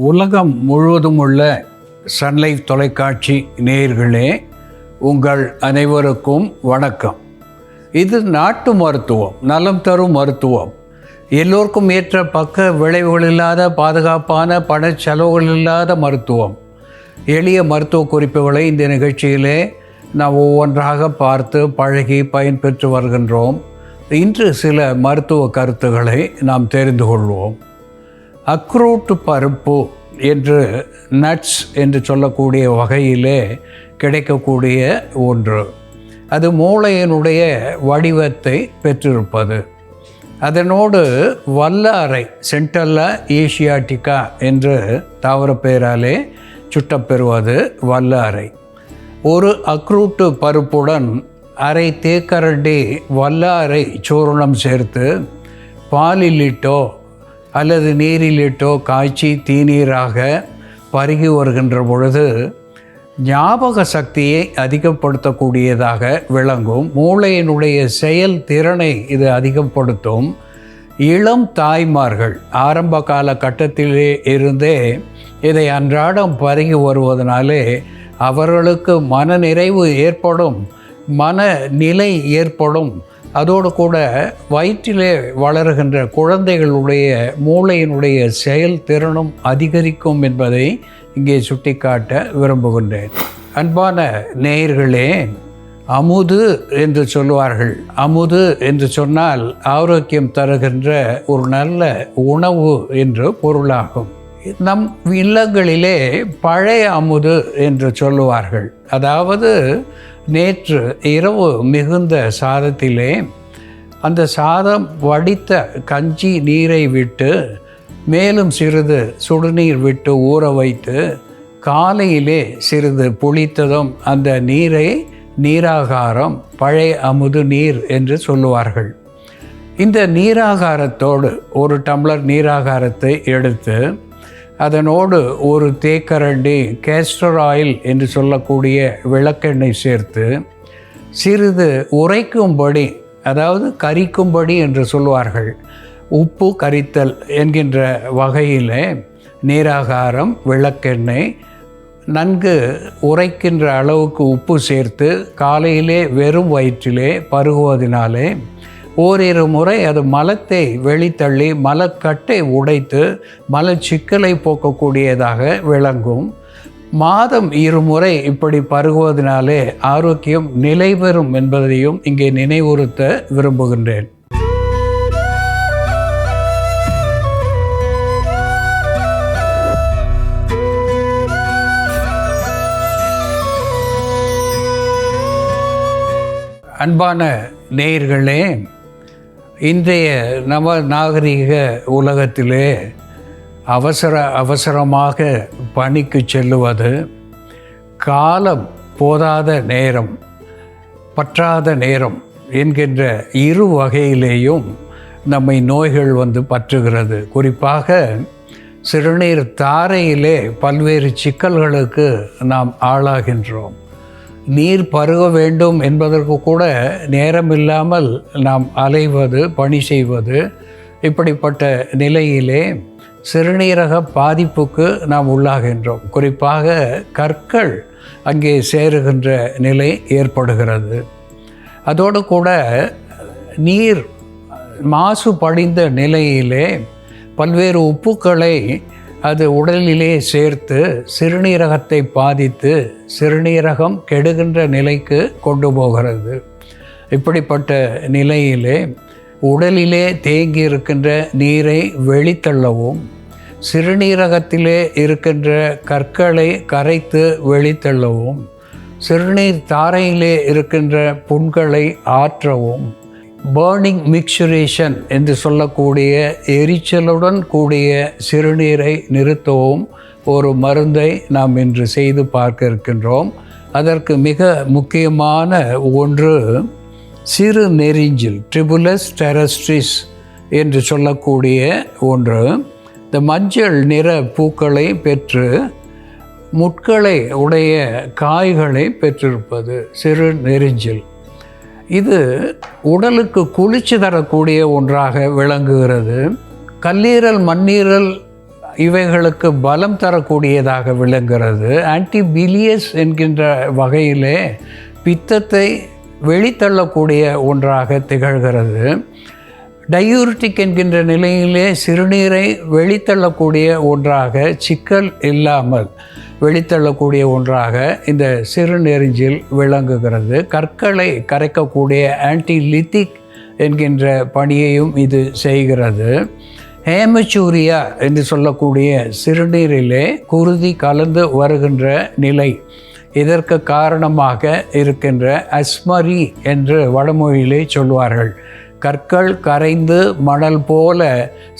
உலகம் முழுவதும் உள்ள சன்லைஃப் தொலைக்காட்சி நேயர்களே, உங்கள் அனைவருக்கும் வணக்கம். இது நாட்டு மருத்துவம், நலம் தரும் மருத்துவம். எல்லோருக்கும் ஏற்ற பக்க விளைவுகள் இல்லாத, பாதுகாப்பான, பண செலவுகள் இல்லாத மருத்துவம். எளிய மருத்துவ குறிப்புகளை இந்த நிகழ்ச்சியிலே நாம் ஒவ்வொன்றாக பார்த்து பழகி பயன்பெற்று வருகின்றோம். இன்று சில மருத்துவ கருத்துக்களை நாம் தெரிந்து கொள்வோம். அக்ரூட் பருப்பு என்று நட்ஸ் என்று சொல்லக்கூடிய வகையிலே கிடைக்கக்கூடிய ஒன்று. அது மூளையினுடைய வடிவத்தை பெற்றிருப்பது. அதனோடு வல்லாரை, சென்டல்லா ஏசியாட்டிகா என்று தாவர பெயராலே சுட்டப்பெறுவது வல்லாரை. ஒரு அக்ரூட்டு பருப்புடன் அரை தேக்கரண்டி வல்லாரை சூரணம் சேர்த்து பாலிலிட்டோ அல்லது நீரிலிட்டோ காய்ச்சி தீநீராக பருகி வருகின்ற பொழுது ஞாபக சக்தியை அதிகப்படுத்தக்கூடியதாக விளங்கும். மூளையினுடைய செயல் திறனை இது அதிகப்படுத்தும். இளம் தாய்மார்கள் ஆரம்ப கால கட்டத்திலே இருந்தே இதை அன்றாடம் பருகி வருவதனாலே அவர்களுக்கு மனநிறைவு ஏற்படும், மனநிலை ஏற்படும். அதோடு கூட வயிற்றிலே வளர்கின்ற குழந்தைகளுடைய மூளையினுடைய செயல் திறனும் அதிகரிக்கும் என்பதை இங்கே சுட்டிக்காட்ட விரும்புகின்றேன். அன்பான நேயர்களே, அமுது என்று சொல்வார்கள். அமுது என்று சொன்னால் ஆரோக்கியம் தருகின்ற ஒரு நல்ல உணவு என்று பொருளாகும். நம் இல்லங்களிலே பழைய அமுது என்று சொல்லுவார்கள். அதாவது நேற்று இரவு மிகுந்த சாதத்திலே அந்த சாதம் வடித்த கஞ்சி நீரை விட்டு மேலும் சிறிது சுடுநீர் விட்டு ஊற வைத்து காலையிலே சிறிது புளித்ததும் அந்த நீரை நீராகாரம், பழைய அமுது நீர் என்று சொல்லுவார்கள். இந்த நீராகாரத்தோடு ஒரு டம்ளர் நீராகாரத்தை எடுத்து அதனோடு ஒரு தேக்கரண்டி கேஸ்டர் ஆயில் என்று சொல்லக்கூடிய விளக்கெண்ணெய் சேர்த்து சிறிது உரைக்கும்படி, அதாவது கரிக்கும்படி என்று சொல்வார்கள், உப்பு கரித்தல் என்கின்ற வகையில் நீராகாரம், விளக்கெண்ணெய் நன்கு உரைக்கின்ற அளவுக்கு உப்பு சேர்த்து காலையிலே வெறும் வயிற்றிலே பருகுவதினாலே ஓரிரு முறை அது மலத்தை வெளித்தள்ளி மலக்கட்டை உடைத்து மலச்சிக்கலை போக்கக்கூடியதாக விளங்கும். மாதம் இருமுறை இப்படி பருகுவதனாலே ஆரோக்கியம் நிலை பெறும் என்பதையும் இங்கே நினைவுறுத்த விரும்புகின்றேன். அன்பான நேயர்களே, இன்றைய நாகரிக உலகத்திலே அவசரமாக பணிக்கு செல்லுவது, காலம் போதாத நேரம், பற்றாத நேரம் என்கின்ற இரு வகையிலேயும் நம்மை நோய்கள் பற்றுகிறது. குறிப்பாக சிறுநீர் தாரையிலே பல்வேறு சிக்கல்களுக்கு நாம் ஆளாகின்றோம். நீர் பருக வேண்டும் என்பதற்கு கூட நேரமில்லாமல் நாம் அலைவது, பணி செய்வது, இப்படிப்பட்ட நிலையிலே சிறுநீரக பாதிப்புக்கு நாம் உள்ளாகின்றோம். குறிப்பாக கற்கள் அங்கே சேருகின்ற நிலை ஏற்படுகிறது. அதோடு கூட நீர் மாசு படிந்த நிலையிலே பல்வேறு உப்புக்களை அது உடலிலே சேர்த்து சிறுநீரகத்தை பாதித்து சிறுநீரகம் கெடுகின்ற நிலைக்கு கொண்டு போகிறது. இப்படிப்பட்ட நிலையிலே உடலிலே தேங்கி இருக்கின்ற நீரை வெளித்தள்ளவும், சிறுநீரகத்திலே இருக்கின்ற கற்களை கரைத்து வெளித்தள்ளவும், சிறுநீர் தாரையிலே இருக்கின்ற புண்களை ஆற்றவும், பேர்னிங் மிக்சுரேஷன் என்று சொல்லக்கூடிய எரிச்சலுடன் கூடிய சிறுநீரை நிறுத்தவும் ஒரு மருந்தை நாம் இன்று செய்து பார்க்க இருக்கின்றோம். அதற்கு மிக முக்கியமான ஒன்று சிறு நெரிஞ்சில், ட்ரிபுலஸ் டெரஸ்ட்ரிஸ் என்று சொல்லக்கூடிய ஒன்று. இந்த மஞ்சள் நிற பூக்களை பெற்று முட்களை உடைய காய்களை பெற்றிருப்பது சிறு நெரிஞ்சில். இது உடலுக்கு குளிர்ச்சி தரக்கூடிய ஒன்றாக விளங்குகிறது. கல்லீரல், மண்ணீரல் இவைகளுக்கு பலம் தரக்கூடியதாக விளங்குகிறது. ஆன்டிபிலியஸ் என்கின்ற வகையிலே பித்தத்தை வெளித்தள்ளக்கூடிய ஒன்றாக திகழ்கிறது. டயூரிட்டிக் என்கின்ற நிலையிலே சிறுநீரை வெளித்தள்ளக்கூடிய ஒன்றாக, சிக்கல் இல்லாமல் வெளித்தள்ளக்கூடிய ஒன்றாக இந்த சிறுநெறிஞ்சில் விளங்குகிறது. கற்களை கரைக்கக்கூடிய ஆன்டிலித்திக் என்கின்ற பணியையும் இது செய்கிறது. ஹேமச்சூரியா என்று சொல்லக்கூடிய சிறுநீரிலே குருதி கலந்து வருகின்ற நிலை, இதற்கு காரணமாக இருக்கின்ற அஸ்மரி என்று வடமொழியிலே சொல்வார்கள். கற்கள் கரைந்து மணல் போல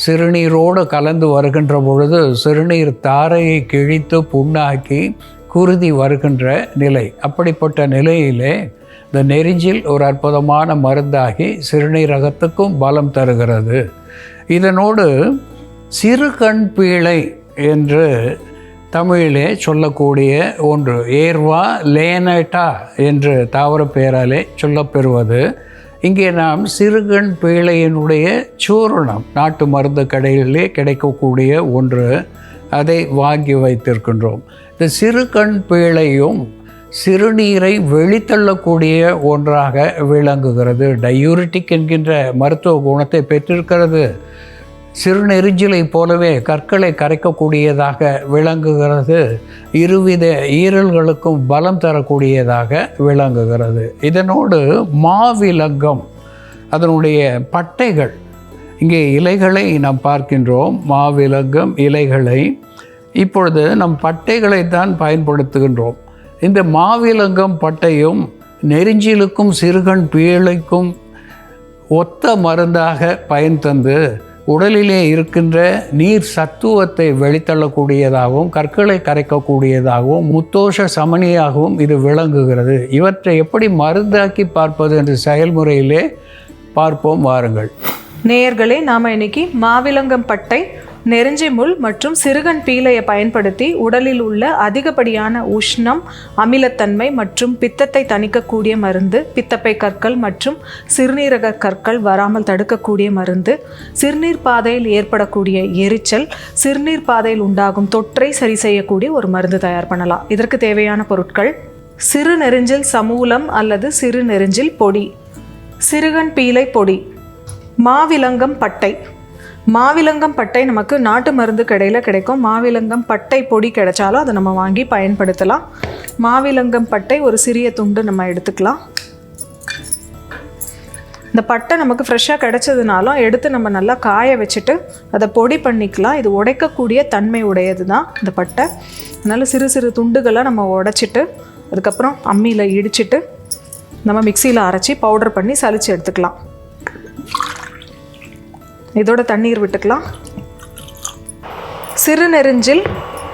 சிறுநீரோடு கலந்து வருகின்ற பொழுது சிறுநீர் தாரையை கிழித்து புண்ணாக்கி குருதி வருகின்ற நிலை. அப்படிப்பட்ட நிலையிலே இந்த நெரிஞ்சில் ஒரு அற்புதமான மருந்தாகி சிறுநீரகத்துக்கும் பலம் தருகிறது. இதனோடு சிறுகண் பீழை என்று தமிழிலே சொல்லக்கூடிய ஒன்று, ஏர்வா லேனட்டா என்று தாவர பெயராலே சொல்லப்பெறுவது. இங்கே நாம் சிறுகண் பீழையினுடைய சூரணம் நாட்டு மருந்து கடைகளிலே கிடைக்கக்கூடிய ஒன்று, அதை வாங்கி வைத்திருக்கின்றோம். இந்த சிறுகண் பீழையும் சிறுநீரை வெளித்தள்ளக்கூடிய ஒன்றாக விளங்குகிறது. டயூரிட்டிக் என்கின்ற மருத்துவ குணத்தை பெற்றிருக்கிறது. சிறுநெரிஞ்சிலை போலவே கற்களை கரைக்கக்கூடியதாக விளங்குகிறது. இருவித ஈரல்களுக்கும் பலம் தரக்கூடியதாக விளங்குகிறது. இதனோடு மாவிலங்கம், அதனுடைய பட்டைகள், இங்கே இலைகளை நாம் பார்க்கின்றோம், மாவிலங்கம் இலைகளை. இப்பொழுது நம் பட்டைகளைத்தான் பயன்படுத்துகின்றோம். இந்த மாவிலங்கம் பட்டையும் நெரிஞ்சிலுக்கும் சிறுகண் பீழைக்கும் ஒத்த மருந்தாக பயன் தந்து உடலிலே இருக்கின்ற நீர் சத்துவத்தை வெளித்தள்ளக்கூடியதாகவும் கற்களை கரைக்கக்கூடியதாகவும் முத்தோஷ சமனியாகவும் இது விளங்குகிறது. இவற்றை எப்படி மருந்தாக்கி பார்ப்பது என்ற செயல்முறையிலே பார்ப்போம் வாருங்கள். நேயர்களே, நாம் இன்னைக்கு மாவிலங்கம் பட்டை, நெருஞ்சி முள் மற்றும் சிறுகண் பீலையை பயன்படுத்தி உடலில் உள்ள அதிகப்படியான உஷ்ணம், அமிலத்தன்மை மற்றும் பித்தத்தை தணிக்கக்கூடிய மருந்து, பித்தப்பை கற்கள் மற்றும் சிறுநீரக கற்கள் வராமல் தடுக்கக்கூடிய மருந்து, சிறுநீர் பாதையில் ஏற்படக்கூடிய எரிச்சல், சிறுநீர் பாதையில் உண்டாகும் தொற்றை சரி செய்யக்கூடிய ஒரு மருந்து தயார் பண்ணலாம். இதற்கு தேவையான பொருட்கள்: சிறுநெரிஞ்சில் சமூலம் அல்லது சிறுநெரிஞ்சில் பொடி, சிறுகண் பீலை பொடி, மாவிலங்கம் பட்டை. மாவிலங்கம் பட்டை நமக்கு நாட்டு மருந்து கடையில் கிடைக்கும். மாவிலங்கம் பட்டை பொடி கிடைச்சாலும் அதை நம்ம வாங்கி பயன்படுத்தலாம். மாவிலங்கம் பட்டை ஒரு சிறிய துண்டு நம்ம எடுத்துக்கலாம். இந்த பட்டை நமக்கு ஃப்ரெஷ்ஷாக கிடைச்சதுனாலும் எடுத்து நம்ம நல்லா காய வச்சுட்டு அதை பொடி பண்ணிக்கலாம். இது உடைக்கக்கூடிய தன்மை உடையது தான் இந்த பட்டை. அதனால் சிறு சிறு துண்டுகளாக நம்ம உடைச்சிட்டு அதுக்கப்புறம் அம்மியில் இடிச்சிட்டு நம்ம மிக்சியில் அரைச்சி பவுடர் பண்ணி சலிச்சு எடுத்துக்கலாம். இதோட தண்ணீர் விட்டுக்கலாம். சிறுநெரிஞ்சில்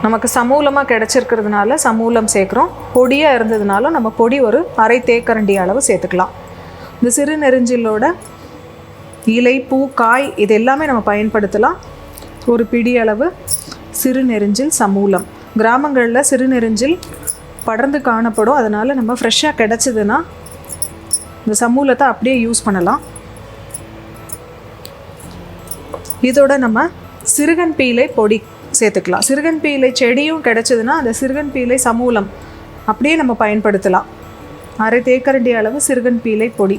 நமக்கு சமூலமாக கிடச்சிருக்கிறதுனால சமூலம் சேர்க்குறோம். பொடியாக இருந்ததுனாலும் நம்ம பொடி ஒரு அரை தேக்கரண்டி அளவு சேர்த்துக்கலாம். இந்த சிறுநெரிஞ்சிலோட இலை, பூ, காய் இது எல்லாமே நம்ம பயன்படுத்தலாம். ஒரு பிடி அளவு சிறுநெரிஞ்சில் சமூலம். கிராமங்களில் சிறுநெரிஞ்சில் படர்ந்து காணப்படும். அதனால் நம்ம ஃப்ரெஷ்ஷாக கிடச்சிதுன்னா இந்த சமூலத்தை அப்படியே யூஸ் பண்ணலாம். இதோட நம்ம சிறுகண் பீலை பொடி சேர்த்துக்கலாம். சிறுகண் பீலை செடியும் கிடைச்சதுன்னா அந்த சிறுகண் பீலை சமூலம் அப்படியே நம்ம பயன்படுத்தலாம். அரை தேக்கரண்டி அளவு சிறுகண் பீலை பொடி.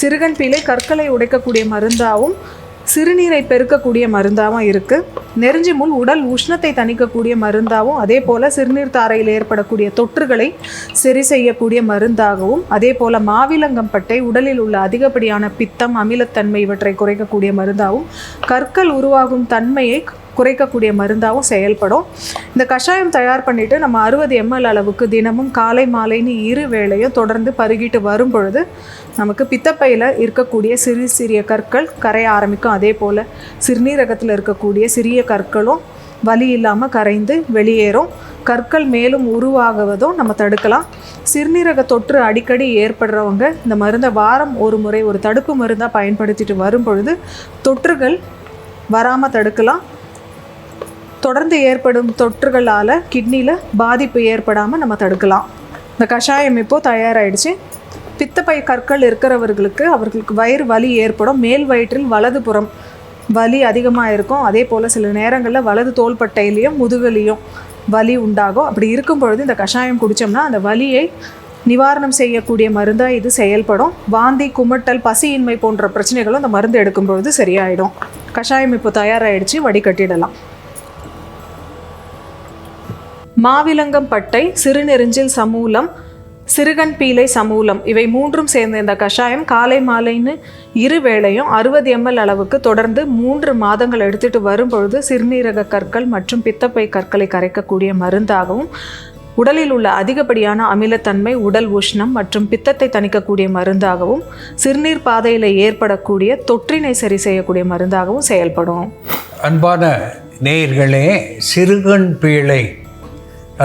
சிறுகண் பீலை கற்களை உடைக்கக்கூடிய மருந்தாகவும் சிறுநீரை பெருக்கக்கூடிய மருந்தாகவும் இருக்குது. நெருஞ்சி முள் உடல் உஷ்ணத்தை தணிக்கக்கூடிய மருந்தாகவும், அதே போல் சிறுநீர் தாரையில் ஏற்படக்கூடிய தொற்றுகளை சரி செய்யக்கூடிய மருந்தாகவும், அதே போல் மாவிலங்கம் பட்டை உடலில் உள்ள அதிகப்படியான பித்தம், அமிலத்தன்மை இவற்றை குறைக்கக்கூடிய மருந்தாகவும், கற்கள் உருவாகும் தன்மையை குறைக்கக்கூடிய மருந்தாகவும் செயல்படும். இந்த கஷாயம் தயார் பண்ணிவிட்டு நம்ம 60 ml அளவுக்கு தினமும் காலை மாலைன்னு 2 வேளையும் தொடர்ந்து பருகிட்டு வரும் பொழுது நமக்கு பித்தப்பையில் இருக்கக்கூடிய சிறிய கற்கள் கரைய ஆரம்பிக்கும். அதே போல் சிறுநீரகத்தில் இருக்கக்கூடிய சிறிய கற்களும் வலி இல்லாமல் கரைந்து வெளியேறும். கற்கள் மேலும் உருவாகுவதும் நம்ம தடுக்கலாம். சிறுநீரக தொற்று அடிக்கடி ஏற்படுறவங்க இந்த மருந்தை வாரம் ஒரு முறை ஒரு தடுப்பு மருந்தாக பயன்படுத்திட்டு வரும் பொழுது தொற்றுகள் வராமல் தடுக்கலாம். தொடர்ந்து ஏற்படும் தொற்றுகளால் கிட்னியில் பாதிப்பு ஏற்படாமல் நம்ம தடுக்கலாம். இந்த கஷாயம் இப்போது தயாராகிடுச்சு. பித்தப்பை கற்கள் இருக்கிறவர்களுக்கு அவர்களுக்கு வயிறு வலி ஏற்படும். மேல் வயிற்றில் வலதுபுறம் வலி அதிகமாக இருக்கும். அதே போல் சில நேரங்களில் வலது தோள்பட்டையிலையும் முதுகுலையும் வலி உண்டாகும். அப்படி இருக்கும் பொழுது இந்த கஷாயம் குடித்தோம்னா அந்த வலியை நிவாரணம் செய்யக்கூடிய மருந்தாக இது செயல்படும். வாந்தி, குமட்டல், பசியின்மை போன்ற பிரச்சனைகளும் இந்த மருந்து எடுக்கும் பொழுது சரியாயிடும். கஷாயம் இப்போ தயாராகிடுச்சு, வடிகட்டிடலாம். மாவிலங்கம் பட்டை, சிறுநெருஞ்சில் சமூலம், சிறுகன் பீலை சமூலம் இவை 3ம் சேர்ந்த இந்த கஷாயம் காலை மாலைன்னு 2 வேளையும் 60 ml அளவுக்கு தொடர்ந்து 3 மாதங்கள் எடுத்துகிட்டு வரும்பொழுது சிறுநீரக கற்கள் மற்றும் பித்தப்பை கற்களை கரைக்கக்கூடிய மருந்தாகவும், உடலில் உள்ள அதிகப்படியான அமிலத்தன்மை, உடல் உஷ்ணம் மற்றும் பித்தத்தை தணிக்கக்கூடிய மருந்தாகவும், சிறுநீர் பாதையில் ஏற்படக்கூடிய தொற்றினை சரி செய்யக்கூடிய மருந்தாகவும் செயல்படும். அன்பான நேயர்களே, சிறுகன் பீழை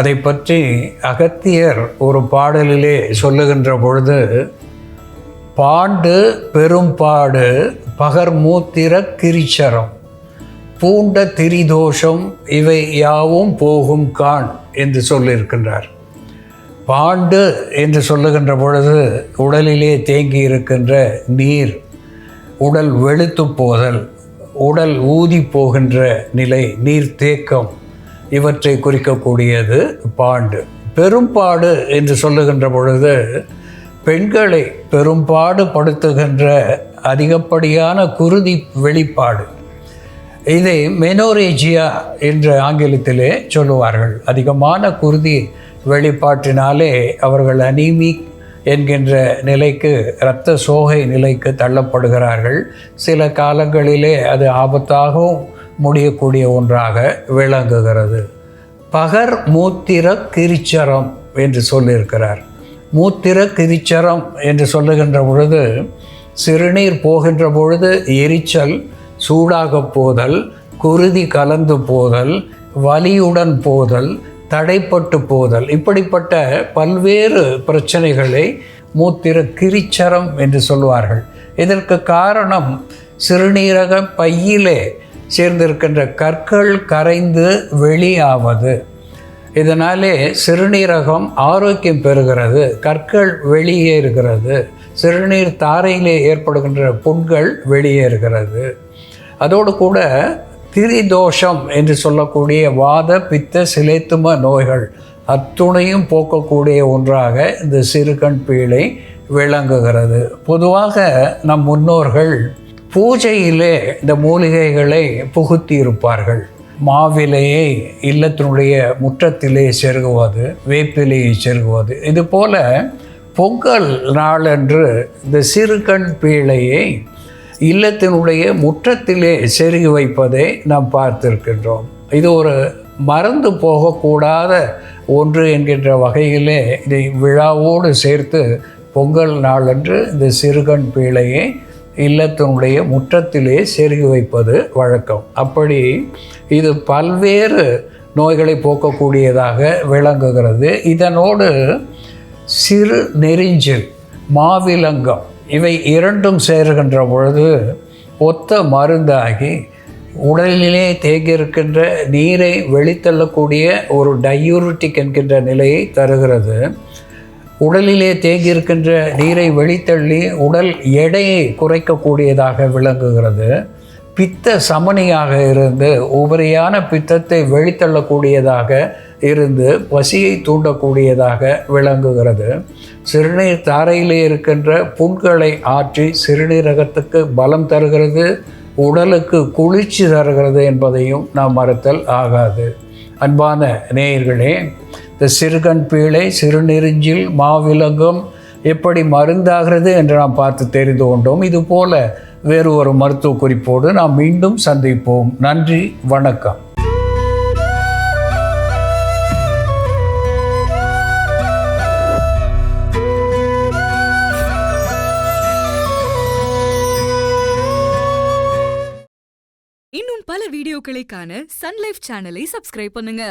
அதை பற்றி அகத்தியர் ஒரு பாடலிலே சொல்லுகின்ற பொழுது, பாண்டு பெரும்பாடு பகர்மூத்திர கிரிச்சரம் பூண்ட திரிதோஷம் இவை யாவும் போகும் கான் என்று சொல்லியிருக்கின்றார். பாண்டு என்று சொல்லுகின்ற பொழுது உடலிலே தேங்கி இருக்கின்ற நீர், உடல் வெளுத்து போதல், உடல் ஊதி போகின்ற நிலை, நீர் தேக்கம், இவற்றை குறிக்கக்கூடியது பாண்டு. பெரும்பாடு என்று சொல்லுகின்ற பொழுது பெண்களை பெரும்பாடு படுத்துகின்ற அதிகப்படியான குருதி வெளிப்பாடு, இதை மெனோரேஜியா என்று ஆங்கிலத்திலே சொல்லுவார்கள். அதிகமான குருதி வெளிப்பாட்டினாலே அவர்கள் அனீமிக் என்கின்ற நிலைக்கு, இரத்த சோகை நிலைக்கு தள்ளப்படுகிறார்கள். சில காலங்களிலே அது ஆபத்தாகவும் முடியக்கூடிய ஒன்றாக விளங்குகிறது. பகர் மூத்திர கிரிச்சரம் என்று சொல்லியிருக்கிறார். மூத்திர கிரிச்சரம் என்று சொல்லுகின்ற பொழுது சிறுநீர் போகின்ற பொழுது எரிச்சல், சூடாக போதல், குருதி கலந்து போதல், வலியுடன் போதல், தடைப்பட்டு போதல், இப்படிப்பட்ட பல்வேறு பிரச்சனைகளை மூத்திர கிரிச்சரம் என்று சொல்வார்கள். இதற்கு காரணம் சிறுநீரக பையிலே சேர்ந்திருக்கின்ற கற்கள் கரைந்து வெளியாவது. இதனாலே சிறுநீரகம் ஆரோக்கியம் பெறுகிறது, கற்கள் வெளியேறுகிறது, சிறுநீர் தாரையிலே ஏற்படுகின்ற புண்கள் வெளியேறுகிறது. அதோடு கூட திரிதோஷம் என்று சொல்லக்கூடிய வாத, பித்த, சிலேத்தும நோய்கள் அத்துணையும் போக்கக்கூடிய ஒன்றாக இந்த சிறுகன் பீழை விளங்குகிறது. பொதுவாக நம் முன்னோர்கள் பூஜையிலே இந்த மூலிகைகளை புகுத்தி இருப்பார்கள். மாவிலையை இல்லத்தினுடைய முற்றத்திலே செருகுவது, வேப்பிலையை செருகுவது, இது போல பொங்கல் நாளன்று இந்த சிறுகன் பீழையை இல்லத்தினுடைய முற்றத்திலே செருகி வைப்பதை நாம் பார்த்திருக்கின்றோம். இது ஒரு மறந்து போகக்கூடாத ஒன்று என்கின்ற வகையிலே இதை விழாவோடு சேர்த்து பொங்கல் நாளன்று இந்த சிறுகன் பீழையை இல்லத்தினுடைய முற்றத்திலே செருகி வைப்பது வழக்கம். அப்படி இது பல்வேறு நோய்களை போக்கக்கூடியதாக விளங்குகிறது. இதனோடு சிறு நெறிஞ்சில், மாவிலங்கம் இவை 2ம் சேருகின்ற பொழுது ஒத்த மருந்தாகி உடலிலே தேங்கியிருக்கின்ற நீரை வெளித்தள்ளக்கூடிய ஒரு டயூரிட்டிக் என்கின்ற நிலையை தருகிறது. உடலிலே தேங்கியிருக்கின்ற நீரை வெளித்தள்ளி உடல் எடையை குறைக்கக்கூடியதாக விளங்குகிறது. பித்த சமனியாக இருந்து உபரியான பித்தத்தை வெளித்தள்ளக்கூடியதாக இருந்து பசியை தூண்டக்கூடியதாக விளங்குகிறது. சிறுநீர் தாரையிலே இருக்கின்ற புண்களை ஆற்றி சிறுநீரகத்துக்கு பலம் தருகிறது, உடலுக்கு குளிர்ச்சி தருகிறது என்பதையும் நாம் மறுத்தல் ஆகாது. அன்பான நேயர்களே, இந்த சிறுகன் பீழை, சிறுநெறிஞ்சில், மாவிலங்கம் எப்படி மருந்தாகிறது என்று நாம் பார்த்து தெரிந்து கொண்டோம். இதுபோல வேறு ஒரு மருத்துவ குறிப்போடு நாம் மீண்டும் சந்திப்போம். நன்றி, வணக்கம். இன்னும் பல வீடியோக்களை காண சன் லைஃப் சேனலை சப்ஸ்கிரைப் பண்ணுங்க.